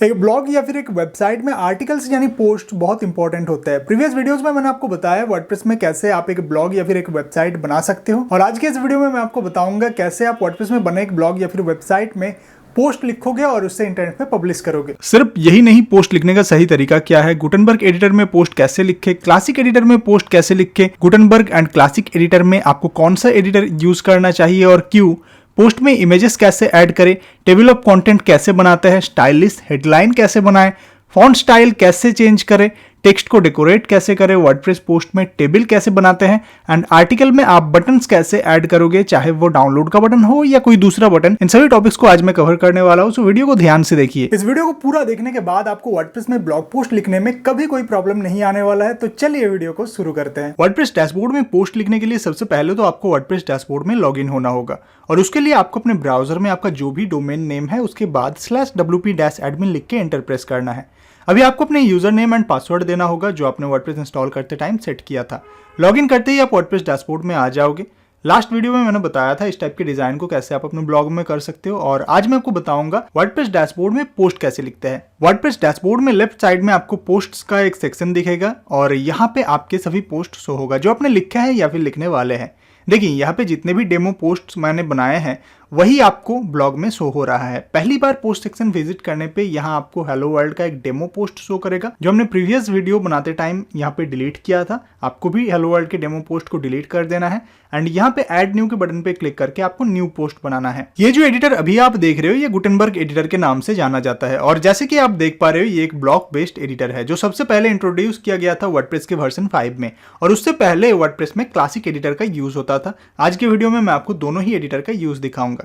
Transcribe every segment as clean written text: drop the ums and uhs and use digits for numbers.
एक ब्लॉग या फिर एक वेबसाइट में आर्टिकल्स यानी पोस्ट बहुत इंपॉर्टेंट होता है। प्रीवियस वीडियोस में मैंने आपको बताया वर्डप्रेस में कैसे आप एक ब्लॉग या फिर एक वेबसाइट बना सकते हो, और आज के इस वीडियो में मैं आपको बताऊंगा कैसे आप वर्डप्रेस में बने एक ब्लॉग या फिर वेबसाइट में पोस्ट लिखोगे और उससे इंटरनेट पे पब्लिश करोगे। सिर्फ यही नहीं, पोस्ट लिखने का सही तरीका क्या है, गुटेनबर्ग एडिटर में पोस्ट कैसे लिखे, क्लासिक एडिटर में पोस्ट कैसे लिखे, गुटेनबर्ग एंड क्लासिक एडिटर में आपको कौन सा एडिटर यूज करना चाहिए और क्यों, पोस्ट में इमेजेस कैसे ऐड करें, टेबल ऑफ कंटेंट कैसे बनाते हैं, स्टाइलिश हेडलाइन कैसे बनाएं, फॉन्ट स्टाइल कैसे चेंज करें, टेक्स्ट को डेकोरेट कैसे करें, वर्डप्रेस पोस्ट में टेबल कैसे बनाते हैं, एंड आर्टिकल में आप बटन्स कैसे ऐड करोगे, चाहे वो डाउनलोड का बटन हो या कोई दूसरा बटन। इन सभी टॉपिक्स को आज मैं कवर करने वाला हूं, सो वीडियो को ध्यान से देखिए। इस वीडियो को पूरा देखने के बाद आपको वर्डप्रेस में ब्लॉग पोस्ट लिखने में कभी कोई प्रॉब्लम नहीं आने वाला है। तो चलिए वीडियो को शुरू करते हैं। वर्डप्रेस डैशबोर्ड में पोस्ट लिखने के लिए सबसे पहले तो आपको वर्डप्रेस डैशबोर्ड में लॉगिन होना होगा, और उसके लिए आपको अपने ब्राउजर में आपका जो भी डोमेन नेम है उसके बाद /wp-admin लिख के एंटर प्रेस करना है। अभी आपको अपने यूजर नेम एंड पासवर्ड देना होगा जो आपने वर्डप्रेस इंस्टॉल करते टाइम सेट किया था। लॉगिन करते ही आप वर्डप्रेस डैशबोर्ड में आ जाओगे। लास्ट वीडियो में मैंने बताया था इस टाइप के डिजाइन को कैसे आप अपने ब्लॉग में कर सकते हो, और आज मैं आपको बताऊंगा वर्डप्रेस डैशबोर्ड में पोस्ट कैसे लिखते हैं। वर्डप्रेस डैशबोर्ड में लेफ्ट साइड में आपको पोस्ट्स का एक सेक्शन दिखेगा, और यहाँ पे आपके सभी पोस्ट शो होगा जो आपने लिखे हैं या फिर लिखने वाले हैं। देखिए यहाँ पे जितने भी डेमो पोस्ट्स मैंने बनाए हैं वही आपको ब्लॉग में शो हो रहा है। पहली बार पोस्ट सेक्शन विजिट करने पे यहाँ आपको हेलो वर्ल्ड का एक डेमो पोस्ट शो करेगा जो हमने प्रीवियस वीडियो बनाते टाइम यहाँ पे डिलीट किया था। आपको भी हेलो वर्ल्ड के डेमो पोस्ट को डिलीट कर देना है, एंड यहाँ पे ऐड न्यू के बटन पे क्लिक करके आपको न्यू पोस्ट बनाना है। ये जो एडिटर अभी आप देख रहे हो ये गुटेनबर्ग एडिटर के नाम से जाना जाता है, और जैसे कि आप देख पा रहे हो ये एक ब्लॉक बेस्ड एडिटर है जो सबसे पहले इंट्रोड्यूस किया गया था वर्डप्रेस के वर्जन 5 में, और उससे पहले वर्डप्रेस में क्लासिक एडिटर का यूज होता था। आज के वीडियो में मैं आपको दोनों ही एडिटर का यूज दिखाऊंगा।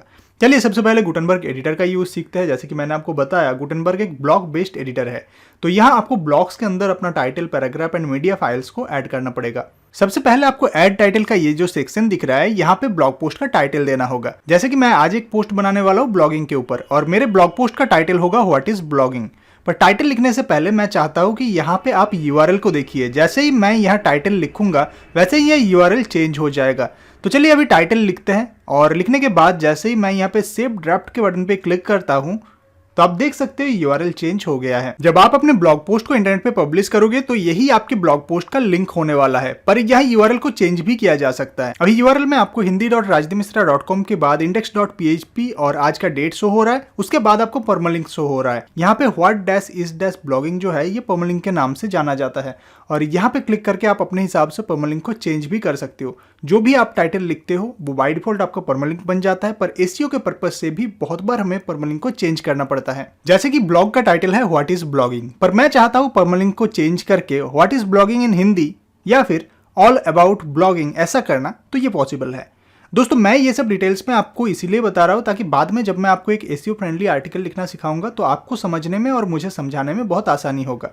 चलिए सबसे पहले गुटेनबर्ग एडिटर का यूज सीखते हैं। जैसे कि मैंने आपको बताया गुटेनबर्ग एक ब्लॉक बेस्ड एडिटर है, तो यहाँ आपको ब्लॉक्स के अंदर अपना title, paragraph and media files को ऐड करना पड़ेगा। सबसे पहले आपको ऐड टाइटल का ये जो सेक्शन दिख रहा है यहाँ पे ब्लॉग पोस्ट का टाइटल देना होगा। जैसे कि मैं आज एक पोस्ट बनाने वाला हूँ ब्लॉगिंग के ऊपर, और मेरे ब्लॉग पोस्ट का टाइटल होगा व्हाट इज ब्लॉगिंग। पर टाइटल लिखने से पहले मैं चाहता हूं कि यहाँ पे आप URL को देखिए। जैसे ही मैं यहाँ टाइटल लिखूंगा वैसे ही यह URL चेंज हो जाएगा। तो चलिए अभी टाइटल लिखते हैं, और लिखने के बाद जैसे ही मैं यहाँ पे सेव ड्राफ्ट के बटन पे क्लिक करता हूँ तो आप देख सकते हो URL चेंज हो गया है। जब आप अपने ब्लॉग पोस्ट को इंटरनेट पे पब्लिश करोगे तो यही आपके ब्लॉग पोस्ट का लिंक होने वाला है, पर यहाँ URL को चेंज भी किया जा सकता है। अभी URL में आपको hindi.rajdeepmisra.com के बाद index.php और आज का डेट शो हो रहा है, उसके बाद आपको परमालिंक शो हो रहा है। यहाँ पे what-is-blogging जो है ये परमालिंक के नाम से जाना जाता है, और यहाँ पे क्लिक करके आप अपने हिसाब से परमालिंक को चेंज भी कर सकते हो। जो भी आप टाइटल लिखते हो वो बाय डिफॉल्ट आपका परमालिंक बन जाता है, पर SEO के पर्पज से भी बहुत बार हमें परमालिंक को चेंज करना पड़ता है। जैसे कि ब्लॉग का टाइटल है व्हाट इज ब्लॉगिंग, पर मैं चाहता हूं परमालिंक को चेंज करके व्हाट इज ब्लॉगिंग इन हिंदी या फिर ऑल अबाउट ब्लॉगिंग ऐसा करना, तो ये पॉसिबल है। दोस्तों मैं ये सब डिटेल्स में आपको इसीलिए बता रहा हूं ताकि बाद में जब मैं आपको एक SEO फ्रेंडली आर्टिकल लिखना सिखाऊंगा तो आपको समझने में और मुझे समझाने में बहुत आसानी होगा।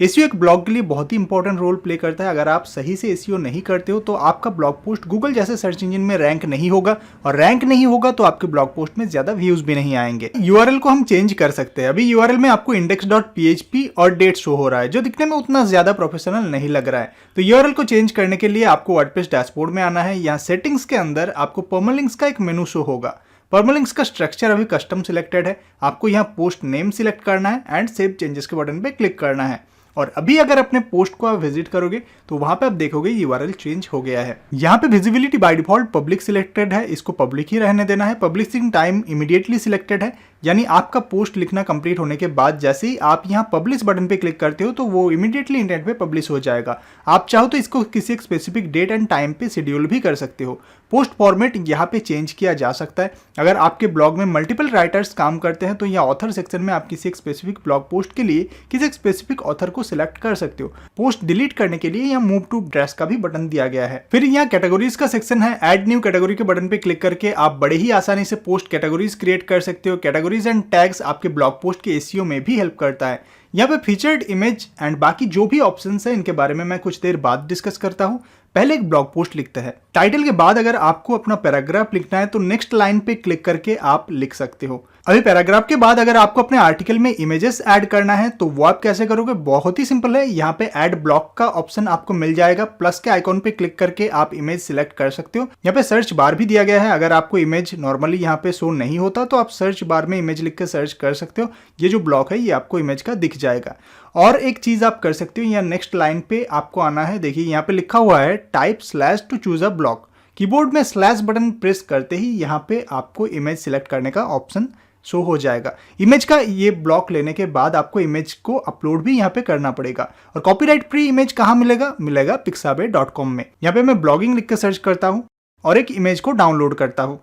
SEO एक ब्लॉग के लिए बहुत ही इंपॉर्टेंट रोल प्ले करता है। अगर आप सही से SEO नहीं करते हो तो आपका ब्लॉग पोस्ट गूगल जैसे सर्च इंजन में रैंक नहीं होगा, और रैंक नहीं होगा तो आपके ब्लॉग पोस्ट में ज्यादा व्यूज भी नहीं आएंगे। URL को हम चेंज कर सकते हैं। अभी URL में आपको index.php और डेट शो हो रहा है जो दिखने में उतना ज्यादा प्रोफेशनल नहीं लग रहा है। तो URL को चेंज करने के लिए आपको वर्डप्रेस डैशबोर्ड में आना है। यहाँ सेटिंग्स के अंदर आपको परमालिंक्स का एक मेनू शो होगा। परमालिंक्स का स्ट्रक्चर अभी कस्टम सिलेक्टेड है। आपको यहाँ पोस्ट नेम सिलेक्ट करना है एंड सेव चेंजेस के बटन पे क्लिक करना है, और अभी अगर अपने पोस्ट को आप विजिट करोगे तो वहां पे आप देखोगे URL चेंज हो गया है। यहाँ पे visibility by default public selected है, इसको पब्लिक ही रहने देना है। पब्लिशिंग टाइम इमीडिएटली सिलेक्टेड है, यानी आपका पोस्ट लिखना कंप्लीट होने के बाद जैसे ही आप यहाँ पब्लिश बटन पे क्लिक करते हो तो वो इमीडिएटली इंटरनेट पे पब्लिश हो जाएगा। आप चाहो तो इसको किसी एक स्पेसिफिक डेट एंड टाइम पे शेड्यूल भी कर सकते हो। पोस्ट फॉर्मेट यहाँ पे चेंज किया जा सकता है। अगर आपके ब्लॉग में मल्टीपल राइटर्स काम करते हैं तो यहाँ ऑथर सेक्शन में आप किसी एक स्पेसिफिक ब्लॉग पोस्ट के लिए किसी एक स्पेसिफिक ऑथर को सिलेक्ट कर सकते हो। पोस्ट डिलीट करने के लिए यहाँ मूव टू ड्रेस का भी बटन दिया गया है। फिर यहाँ कैटेगरीज का सेक्शन है। ऐड न्यू कैटेगरी के बटन पे क्लिक करके आप बड़े ही आसानी से पोस्ट कैटेगरीज क्रिएट कर सकते हो। कैटेगरीज एंड टैग्स आपके ब्लॉग पोस्ट के SEO में भी हेल्प करता है। यहाँ पे फीचर्ड इमेज एंड बाकी जो भी ऑप्शंस है इनके बारे में मैं कुछ देर बाद डिस्कस करता हूँ। पहले एक ब्लॉग पोस्ट लिखते हैं। टाइटल के बाद अगर आपको अपना पैराग्राफ लिखना है तो नेक्स्ट लाइन पे क्लिक करके आप लिख सकते हो। अभी पैराग्राफ के बाद अगर आपको अपने आर्टिकल में इमेजेस ऐड करना है तो वो आप कैसे करोगे, बहुत ही सिंपल है। यहाँ पे ऐड ब्लॉक का ऑप्शन आपको मिल जाएगा, प्लस के आइकॉन पे क्लिक करके आप इमेज सिलेक्ट कर सकते हो। यहाँ पे सर्च बार भी दिया गया है, अगर आपको इमेज नॉर्मली यहाँ पे शो नहीं होता तो आप सर्च बार में इमेज लिख के सर्च कर सकते हो। ये जो ब्लॉक है ये आपको इमेज का दिख जाएगा। और एक चीज आप कर सकते हो, यहाँ नेक्स्ट लाइन पे आपको आना है। देखिए यहाँ पे लिखा हुआ है type slash to choose a block. Keyboard में स्लैश बटन प्रेस करते ही यहाँ पे आपको इमेज सिलेक्ट करने का ऑप्शन शो हो जाएगा। इमेज का ये ब्लॉक लेने के बाद आपको इमेज को अपलोड भी यहाँ पे करना पड़ेगा। और कॉपीराइट फ्री इमेज कहाँ मिलेगा pixabay.com में। यहाँ पे मैं ब्लॉगिंग लिख के सर्च करता हूँ और एक इमेज को डाउनलोड करता हूँ।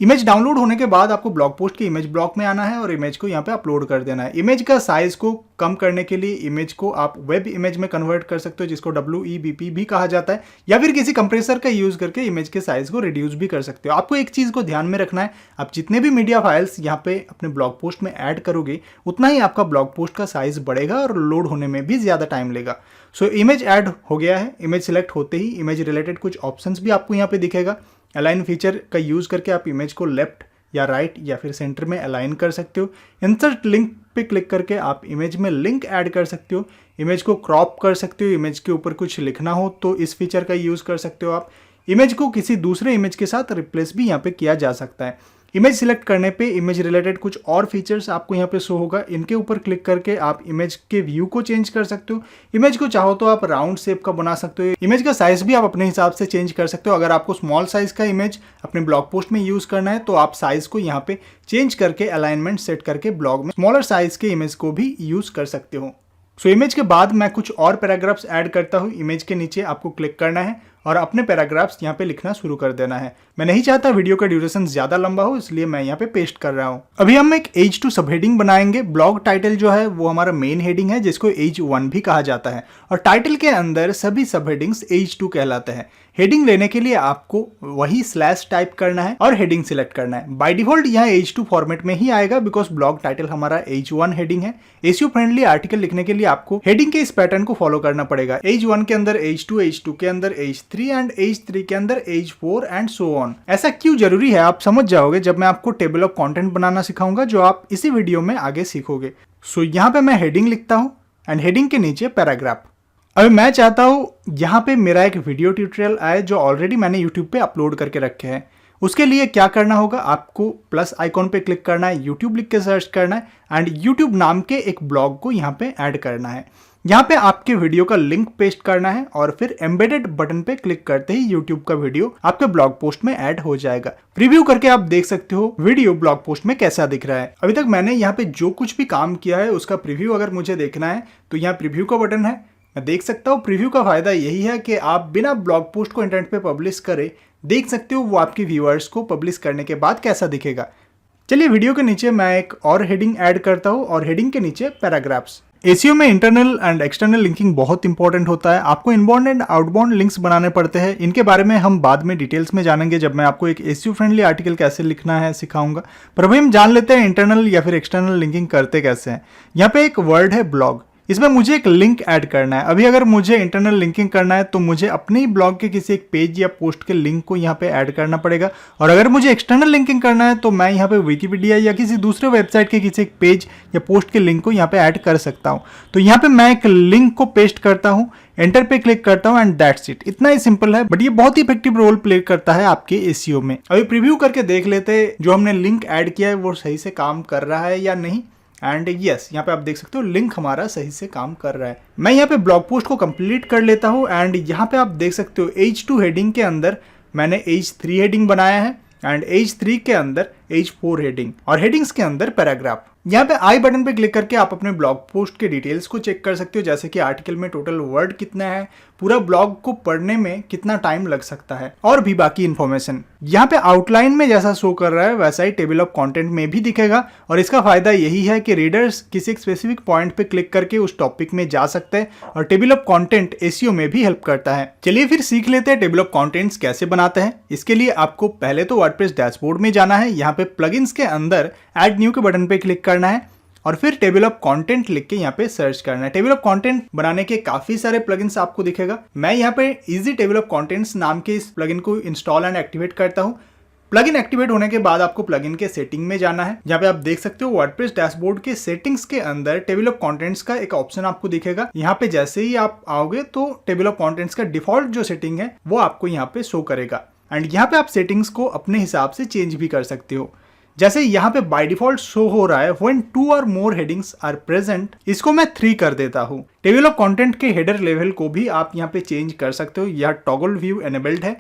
इमेज डाउनलोड होने के बाद आपको ब्लॉग पोस्ट के इमेज ब्लॉक में आना है और इमेज को यहाँ पे अपलोड कर देना है। इमेज का साइज को कम करने के लिए इमेज को आप वेब इमेज में कन्वर्ट कर सकते हो, जिसको WEBP भी कहा जाता है, या फिर किसी कंप्रेसर का यूज करके इमेज के साइज को रिड्यूस भी कर सकते हो। आपको एक चीज को ध्यान में रखना है, आप जितने भी मीडिया फाइल्स यहाँ पे अपने ब्लॉग पोस्ट में ऐड करोगे उतना ही आपका ब्लॉग पोस्ट का साइज बढ़ेगा और लोड होने में भी ज्यादा टाइम लेगा। सो इमेज ऐड हो गया है। इमेज सिलेक्ट होते ही इमेज रिलेटेड कुछ ऑप्शंस भी आपको यहाँ पे दिखेगा। अलाइन फीचर का यूज करके आप इमेज को लेफ्ट या राइट या फिर सेंटर में अलाइन कर सकते हो। इंसर्ट लिंक पे क्लिक करके आप इमेज में लिंक ऐड कर सकते हो। इमेज को क्रॉप कर सकते हो। इमेज के ऊपर कुछ लिखना हो तो इस फीचर का यूज कर सकते हो आप। इमेज को किसी दूसरे इमेज के साथ रिप्लेस भी यहाँ पे किया जा सकता है। इमेज सिलेक्ट करने पे इमेज रिलेटेड कुछ और फीचर्स आपको यहाँ पे शो होगा। इनके ऊपर क्लिक करके आप इमेज के व्यू को चेंज कर सकते हो। इमेज को चाहो तो आप राउंड शेप का बना सकते हो। इमेज का साइज भी आप अपने हिसाब से चेंज कर सकते हो। अगर आपको स्मॉल साइज का इमेज अपने ब्लॉग पोस्ट में यूज करना है तो आप साइज को यहाँ पे चेंज करके अलाइनमेंट सेट करके ब्लॉग में स्मॉलर साइज के इमेज को भी यूज कर सकते हो। सो इमेज के बाद मैं कुछ और पैराग्राफ्स ऐड करता हूँ। इमेज के नीचे आपको क्लिक करना है और अपने पैराग्राफ्स यहाँ पे लिखना शुरू कर देना है। मैं नहीं चाहता वीडियो का ड्यूरेशन ज्यादा लंबा हो, इसलिए मैं यहाँ पे पेस्ट कर रहा हूँ। अभी हम एक H2 सब हेडिंग बनाएंगे। ब्लॉग टाइटल जो है वो हमारा मेन हेडिंग है, जिसको H1 भी कहा जाता है, और टाइटल के अंदर सभी सब हेडिंग्स H2 कहलाते हैं। हेडिंग लेने के लिए आपको वही स्लैश टाइप करना है और हेडिंग सिलेक्ट करना है। बाय डिफॉल्ट यहाँ H2 फॉर्मेट में ही आएगा, बिकॉज ब्लॉग टाइटल हमारा H1 हेडिंग है। SEO फ्रेंडली आर्टिकल लिखने के लिए आपको हेडिंग के इस पैटर्न को फॉलो करना पड़ेगा। H1 के अंदर H2, H2 के अंदर H3 एंड H3 के अंदर H4 एंड सो ऑन। ऐसा क्यों जरूरी है आप समझ जाओगे जब मैं आपको टेबल ऑफ कंटेंट बनाना सिखाऊंगा, जो आप इसी वीडियो में आगे सीखोगे। सो यहाँ पे मैं हेडिंग लिखता हूँ एंड हेडिंग के नीचे पैराग्राफ। अभी मैं चाहता हूँ यहाँ पे मेरा एक वीडियो ट्यूटोरियल आए जो ऑलरेडी मैंने यूट्यूब पे अपलोड करके रखे हैं। उसके लिए क्या करना होगा, आपको प्लस आइकॉन पे क्लिक करना है, यूट्यूब लिख के सर्च करना है एंड यूट्यूब नाम के एक ब्लॉग को यहाँ पे ऐड करना है। यहाँ पे आपके वीडियो का लिंक पेस्ट करना है और फिर एम्बेडेड बटन पे क्लिक करते ही यूट्यूब का वीडियो आपके ब्लॉग पोस्ट में ऐड हो जाएगा। प्रीव्यू करके आप देख सकते हो वीडियो ब्लॉग पोस्ट में कैसा दिख रहा है। अभी तक मैंने यहाँ पे जो कुछ भी काम किया है उसका प्रीव्यू अगर मुझे देखना है तो यहाँ प्रीव्यू का बटन है, मैं देख सकता हूँ। प्रीव्यू का फायदा यही है कि आप बिना ब्लॉग पोस्ट को इंटरनेट पे पब्लिश करे देख सकते हो वो आपके व्यूअर्स को पब्लिश करने के बाद कैसा दिखेगा। चलिए वीडियो के नीचे मैं एक और हेडिंग ऐड करता हूँ और हेडिंग के नीचे पैराग्राफ्स। एसीओ में इंटरनल एंड एक्सटर्नल लिंकिंग बहुत इंपॉर्टेंट होता है। आपको इनबाउंड एंड आउटबाउंड लिंक्स बनाने पड़ते हैं। इनके बारे में हम बाद में डिटेल्स में जानेंगे जब मैं आपको एक एसीओ फ्रेंडली आर्टिकल कैसे लिखना है सिखाऊंगा। पर अभी हम जान लेते हैं इंटरनल या फिर एक्सटर्नल लिंकिंग करते कैसे हैं। यहाँ पे एक वर्ड है ब्लॉग, इसमें मुझे एक लिंक ऐड करना है। अभी अगर मुझे इंटरनल लिंकिंग करना है तो मुझे अपने ही ब्लॉग के किसी एक पेज या पोस्ट के लिंक को यहाँ पे ऐड करना पड़ेगा। और अगर मुझे एक्सटर्नल लिंकिंग करना है तो मैं यहाँ पे विकिपीडिया या किसी दूसरे वेबसाइट के किसी एक पेज या पोस्ट के लिंक को यहाँ पे ऐड कर सकता हूँ। तो यहाँ पे मैं एक लिंक को पेस्ट करता हूँ, एंटर पे क्लिक करता हूँ एंड दैट्स इट। इतना ही सिंपल है, बट ये बहुत ही इफेक्टिव रोल प्ले करता है आपके एसीओ में। अभी प्रीव्यू करके देख लेते हैं जो हमने लिंक ऐड किया है वो सही से काम कर रहा है या नहीं। एंड यस, यहाँ पे आप देख सकते हो लिंक हमारा सही से काम कर रहा है। मैं यहाँ पे ब्लॉग पोस्ट को कंप्लीट कर लेता हूँ एंड यहाँ पे आप देख सकते हो H2 हेडिंग के अंदर मैंने H3 हेडिंग बनाया है एंड H3 के अंदर H4 हेडिंग और हेडिंग्स के अंदर पैराग्राफ। यहाँ पे आई बटन पे क्लिक करके आप अपने ब्लॉग पोस्ट के डिटेल्स को चेक कर सकते हो, जैसे कि आर्टिकल में टोटल वर्ड कितना है, पूरा ब्लॉग को पढ़ने में कितना टाइम लग सकता है और भी बाकी इन्फॉर्मेशन। यहाँ पे आउटलाइन में जैसा शो कर रहा है वैसा ही टेबल ऑफ कंटेंट में भी दिखेगा और इसका फायदा यही है कि रीडर्स किसी एक स्पेसिफिक पॉइंट पे क्लिक करके उस टॉपिक में जा सकते हैं और टेबल ऑफ कंटेंट एसीओ में भी हेल्प करता है। चलिए फिर सीख लेते हैं टेबल ऑफ कंटेंट्स कैसे बनाते हैं। इसके लिए आपको पहले तो वर्डप्रेस डैशबोर्ड में जाना है। यहाँ पे प्लगइन्स के अंदर ऐड न्यू के बटन पे क्लिक करना है और फिर टेबल ऑफ कंटेंट लिख के यहाँ पे सर्च करना है। टेबल ऑफ कंटेंट बनाने के काफी सारे प्लगइन्स आपको दिखेगा। मैं यहाँ पे इजी टेबल ऑफ कंटेंट्स नाम के इस प्लगइन को इंस्टॉल एंड एक्टिवेट करता हूँ। प्लगइन एक्टिवेट होने के बाद आपको प्लगइन के सेटिंग में जाना है। जहाँ पे आप देख सकते हो वर्डप्रेस डैशबोर्ड के सेटिंग्स के अंदर टेबल ऑफ कंटेंट्स का एक ऑप्शन आपको दिखेगा। यहाँ पे जैसे ही आप आओगे तो टेबल ऑफ कंटेंट्स का डिफॉल्ट जो सेटिंग है वो आपको यहाँ पे शो करेगा एंड यहाँ पे आप सेटिंग्स को अपने हिसाब से चेंज भी कर सकते हो। जैसे यहाँ पे बाय डिफॉल्ट शो हो रहा है व्हेन 2 और मोर हेडिंग्स आर प्रेजेंट, इसको मैं 3 कर देता हूँ। टेबल ऑफ कंटेंट के हेडर लेवल को भी आप यहाँ पे चेंज कर सकते हो। यह टॉगल व्यू एनेबल्ड है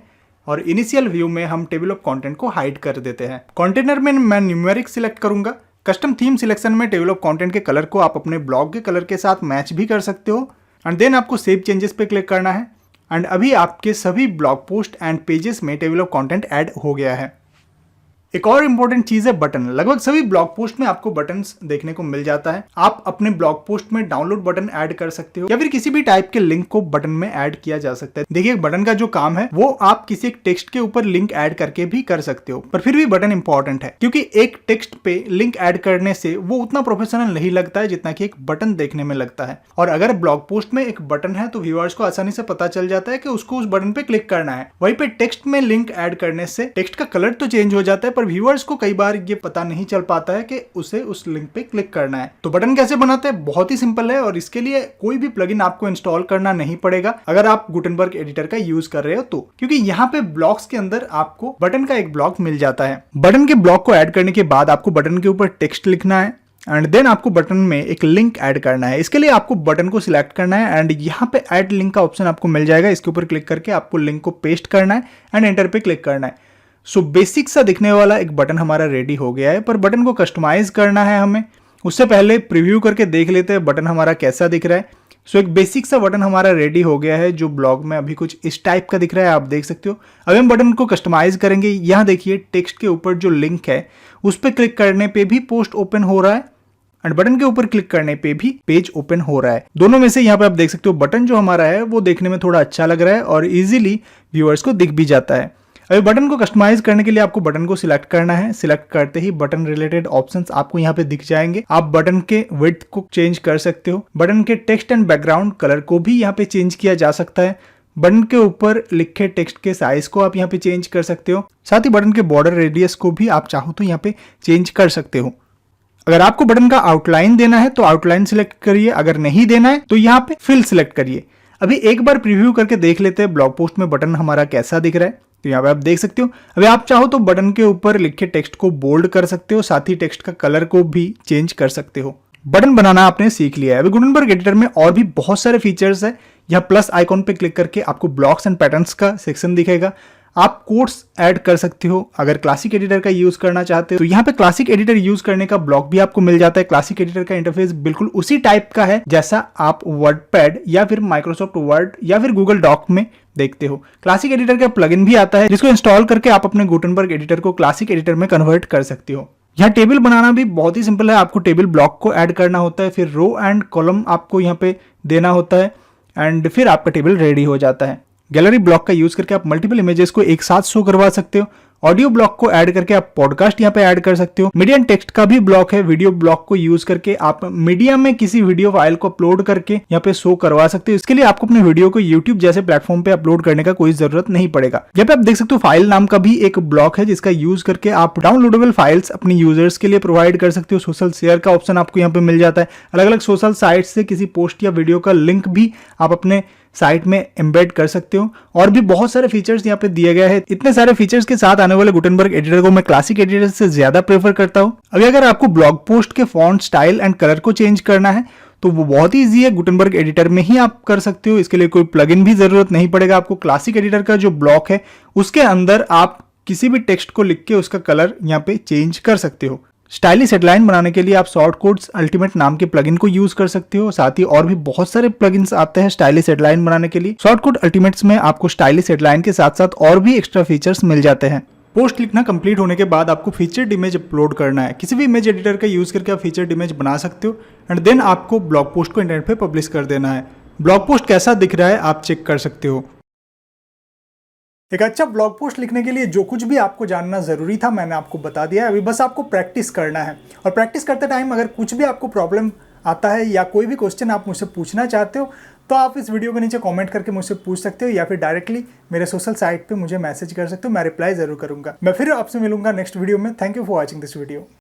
और इनिशियल व्यू में हम टेबल ऑफ कंटेंट को हाइड कर देते हैं। कंटेनर में मैं न्यूमेरिक सिलेक्ट करूंगा। कस्टम थीम सिलेक्शन में टेबल ऑफ कंटेंट के कलर को आप अपने ब्लॉग के कलर के साथ मैच भी कर सकते हो एंड देन आपको सेव चेंजेस पे क्लिक करना है एंड अभी आपके सभी ब्लॉग पोस्ट एंड पेजेस में टेबल ऑफ कंटेंट ऐड हो गया है। एक और इंपॉर्टेंट चीज है बटन। लगभग सभी ब्लॉग पोस्ट में आपको बटन्स देखने को मिल जाता है। आप अपने ब्लॉग पोस्ट में डाउनलोड बटन ऐड कर सकते हो या फिर किसी भी टाइप के लिंक को बटन में ऐड किया जा सकता है। देखिए बटन का जो काम है वो आप किसी एक टेक्स्ट के ऊपर लिंक ऐड करके भी कर सकते हो, पर फिर भी बटन इंपॉर्टेंट है क्योंकि एक टेक्स्ट पे लिंक ऐड करने से वो उतना प्रोफेशनल नहीं लगता है जितना कि एक बटन देखने में लगता है। और अगर ब्लॉग पोस्ट में एक बटन है तो व्यूअर्स को आसानी से पता चल जाता है कि उसको उस बटन पे क्लिक करना है। वहीं पे टेक्स्ट में लिंक ऐड करने से टेक्स्ट का कलर तो चेंज हो जाता है पर व्यूअर्स को कई बार ये पता नहीं चल पाता है कि उसे उस लिंक पे क्लिक करना है। तो बटन कैसे बनाते हैं? बहुत ही सिंपल है और इसके लिए कोई भी प्लगइन आपको इंस्टॉल करना नहीं पड़ेगा अगर आप गुटेनबर्ग एडिटर का यूज कर रहे हो तो, क्योंकि यहाँ पे ब्लॉक्स के अंदर आपको बटन का एक ब्लॉक मिल जाता है। बटन के ब्लॉक को ऐड करने के बाद आपको बटन के ऊपर टेक्स्ट लिखना है एंड देन आपको बटन में एक लिंक ऐड करना है। इसके लिए आपको बटन को सिलेक्ट करना है एंड यहाँ पे ऐड लिंक का ऑप्शन आपको मिल जाएगा। इसके ऊपर क्लिक करके आपको लिंक को पेस्ट करना है एंड एंटर पे क्लिक करना है। सो बेसिक सा दिखने वाला एक बटन हमारा रेडी हो गया है, पर बटन को कस्टमाइज करना है हमें। उससे पहले प्रीव्यू करके देख लेते हैं बटन हमारा कैसा दिख रहा है। सो एक बेसिक सा बटन हमारा रेडी हो गया है जो ब्लॉग में अभी कुछ इस टाइप का दिख रहा है, आप देख सकते हो। अभी हम बटन को कस्टमाइज करेंगे। यहाँ देखिए टेक्स्ट के ऊपर जो लिंक है उस पर क्लिक करने पे भी पोस्ट ओपन हो रहा है एंड बटन के ऊपर क्लिक करने पे भी पेज ओपन हो रहा है। दोनों में से यहाँ पे आप देख सकते हो बटन जो हमारा है वो देखने में थोड़ा अच्छा लग रहा है और इजीली व्यूअर्स को दिख भी जाता है। अभी बटन को कस्टमाइज करने के लिए आपको बटन को सिलेक्ट करना है। सिलेक्ट करते ही बटन रिलेटेड ऑप्शंस आपको यहाँ पे दिख जाएंगे। आप बटन के विड्थ को चेंज कर सकते हो। बटन के टेक्स्ट एंड बैकग्राउंड कलर को भी यहाँ पे चेंज किया जा सकता है। बटन के ऊपर लिखे टेक्स्ट के साइज को आप यहाँ पे चेंज कर सकते हो। साथ ही बटन के बॉर्डर रेडियस को भी आप चाहो तो यहाँ पे चेंज कर सकते हो। अगर आपको बटन का आउटलाइन देना है तो आउटलाइन सिलेक्ट करिए, अगर नहीं देना है तो यहाँ पे फिल सिलेक्ट करिए। अभी एक बार प्रीव्यू करके देख लेते हैं ब्लॉग पोस्ट में बटन हमारा कैसा दिख रहा है। तो यहाँ पे आप देख सकते हो। अभी आप चाहो तो बटन के ऊपर लिखे टेक्स्ट को बोल्ड कर सकते हो, साथ ही टेक्स्ट का कलर को भी चेंज कर सकते हो। बटन बनाना आपने सीख लिया है। अभी गुटेनबर्ग एडिटर में और भी बहुत सारे फीचर्स है। यहाँ प्लस आइकॉन पे क्लिक करके आपको ब्लॉक्स एंड पैटर्न्स का सेक्शन दिखेगा। आप कोड्स ऐड कर सकते हो। अगर क्लासिक एडिटर का यूज करना चाहते हो तो यहाँ पे क्लासिक एडिटर यूज करने का ब्लॉक भी आपको मिल जाता है। क्लासिक एडिटर का इंटरफेस बिल्कुल उसी टाइप का है जैसा आप वर्डपैड या फिर माइक्रोसॉफ्ट वर्ड या फिर गूगल डॉक में देखते हो। क्लासिक एडिटर का प्लगइन भी आता है जिसको इंस्टॉल करके आप अपने गुटेनबर्ग एडिटर को क्लासिक एडिटर में कन्वर्ट कर सकते हो। यहाँ टेबल बनाना भी बहुत ही सिंपल है। आपको टेबल ब्लॉक को ऐड करना होता है, फिर रो एंड कॉलम आपको यहाँ पे देना होता है एंड फिर आपका टेबल रेडी हो जाता है। गैलरी ब्लॉक का यूज करके आप मल्टीपल इमेजेस को एक साथ शो करवा सकते हो। ऑडियो ब्लॉक को ऐड करके आप पॉडकास्ट यहाँ पे ऐड कर सकते हो। मीडिया एंड टेक्स्ट का भी ब्लॉक है। वीडियो ब्लॉक को यूज करके आप मीडिया में किसी वीडियो फाइल को अपलोड करके यहाँ पे शो करवा सकते हो। इसके लिए आपको अपने वीडियो को यूट्यूब जैसे प्लेटफॉर्म पे अपलोड करने का कोई जरूरत नहीं पड़ेगा। यहाँ पे आप देख सकते हो फाइल नाम का भी एक ब्लॉक है जिसका यूज करके आप डाउनलोडेबल फाइल्स अपने यूजर्स के लिए प्रोवाइड कर सकते हो। सोशल शेयर का ऑप्शन आपको यहाँ पे मिल जाता है। अलग अलग सोशल साइट से किसी पोस्ट या वीडियो का लिंक भी आप अपने साइट में एम्बेड कर सकते हो। और भी बहुत सारे फीचर्स यहाँ पे दिए गए हैं। इतने सारे फीचर्स के साथ आने वाले गुटेनबर्ग एडिटर को मैं क्लासिक एडिटर से ज्यादा प्रेफर करता हूँ। अभी अगर आपको ब्लॉग पोस्ट के फॉन्ट स्टाइल एंड कलर को चेंज करना है तो वो बहुत ही ईजी है। गुटेनबर्ग एडिटर में ही आप कर सकते हो। इसके लिए कोई प्लगइन भी जरूरत नहीं पड़ेगा। आपको क्लासिक एडिटर का जो ब्लॉक है उसके अंदर आप किसी भी टेक्स्ट को लिख के उसका कलर यहाँ पे चेंज कर सकते हो। स्टाइलिश हेडलाइन बनाने के लिए आप शॉर्ट कोड्स अल्टीमेट नाम के प्लगइन को यूज कर सकते हो। साथ ही और भी बहुत सारे प्लगइन्स आते हैं स्टाइलिश हेडलाइन बनाने के लिए। शॉर्ट कोड अल्टीमेट्स में आपको स्टाइलिश हेडलाइन के साथ साथ और भी एक्स्ट्रा फीचर्स मिल जाते हैं। पोस्ट लिखना कंप्लीट होने के बाद आपको फीचर्ड इमेज अपलोड करना है। किसी भी इमेज एडिटर का यूज करके आप फीचर्ड इमेज बना सकते हो एंड देन आपको ब्लॉग पोस्ट को इंटरनेट पे पब्लिश कर देना है। ब्लॉग पोस्ट कैसा दिख रहा है आप चेक कर सकते हो। एक अच्छा ब्लॉग पोस्ट लिखने के लिए जो कुछ भी आपको जानना ज़रूरी था मैंने आपको बता दिया है। अभी बस आपको प्रैक्टिस करना है, और प्रैक्टिस करते टाइम अगर कुछ भी आपको प्रॉब्लम आता है या कोई भी क्वेश्चन आप मुझसे पूछना चाहते हो तो आप इस वीडियो के नीचे कमेंट करके मुझसे पूछ सकते हो, या फिर डायरेक्टली मेरे सोशल साइट पे मुझे मैसेज कर सकते हो। मैं रिप्लाई ज़रूर करूँगा। मैं फिर आपसे मिलूंगा नेक्स्ट वीडियो में। Thank you for watching this video.